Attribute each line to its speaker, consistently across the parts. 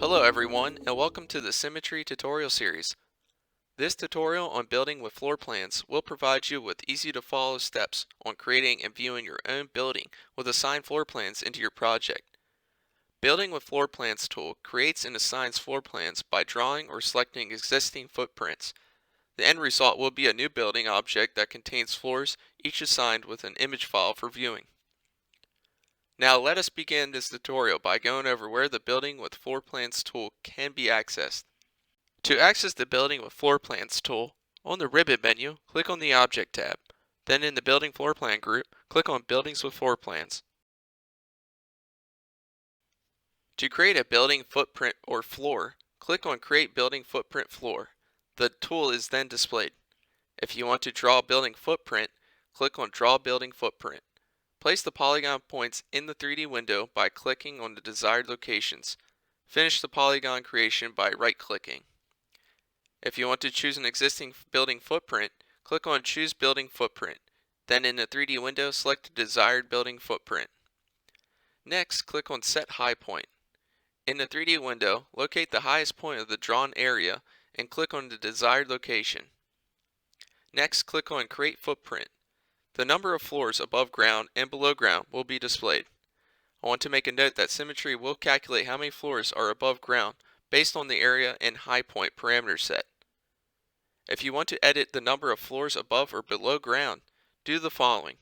Speaker 1: Hello everyone, and welcome to the SIMmetry tutorial series. This tutorial on building with floor plans will provide you with easy to follow steps on creating and viewing your own building with assigned floor plans into your project. Building with Floor Plans tool creates and assigns floor plans by drawing or selecting existing footprints. The end result will be a new building object that contains floors, each assigned with an image file for viewing. Now let us begin this tutorial by going over where the Building with Floor Plans tool can be accessed. To access the Building with Floor Plans tool, on the Ribbon menu, click on the Object tab. Then in the Building Floor Plan group, click on Buildings with Floor Plans. To create a building footprint or floor, click on Create Building Footprint Floor. The tool is then displayed. If you want to draw a building footprint, click on Draw Building Footprint. Place the polygon points in the 3D window by clicking on the desired locations. Finish the polygon creation by right-clicking. If you want to choose an existing building footprint, click on Choose Building Footprint. Then in the 3D window, select the desired building footprint. Next, click on Set High Point. In the 3D window, locate the highest point of the drawn area and click on the desired location. Next, click on Create Footprint. The number of floors above ground and below ground will be displayed. I want to make a note that SIMmetry will calculate how many floors are above ground based on the area and high point parameter set. If you want to edit the number of floors above or below ground, do the following.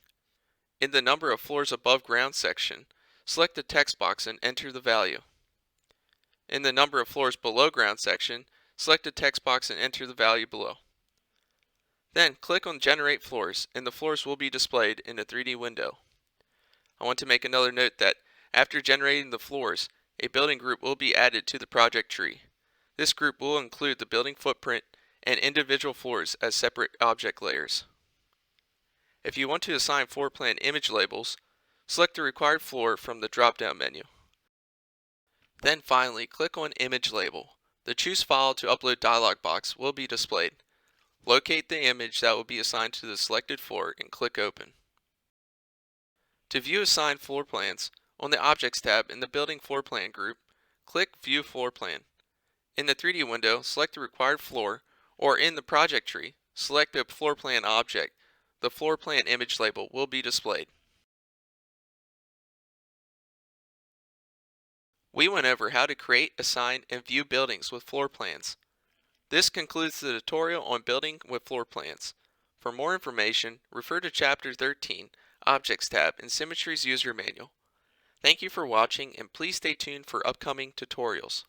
Speaker 1: In the Number of Floors Above Ground section, select the text box and enter the value. In the Number of Floors Below Ground section, select the text box and enter the value below. Then click on Generate Floors and the floors will be displayed in the 3D window. I want to make another note that after generating the floors, a building group will be added to the project tree. This group will include the building footprint and individual floors as separate object layers. If you want to assign floor plan image labels, select the required floor from the drop-down menu. Then finally, click on Image Label. The Choose File to Upload dialog box will be displayed. Locate the image that will be assigned to the selected floor and click Open. To view assigned floor plans, on the Objects tab in the Building Floor Plan group, click View Floor Plan. In the 3D window, select the required floor, or in the project tree, select a floor plan object. The floor plan image label will be displayed. We went over how to create, assign, and view buildings with floor plans. This concludes the tutorial on building with floor plans. For more information, refer to Chapter 13, Objects tab in SIMmetry's user manual. Thank you for watching and please stay tuned for upcoming tutorials.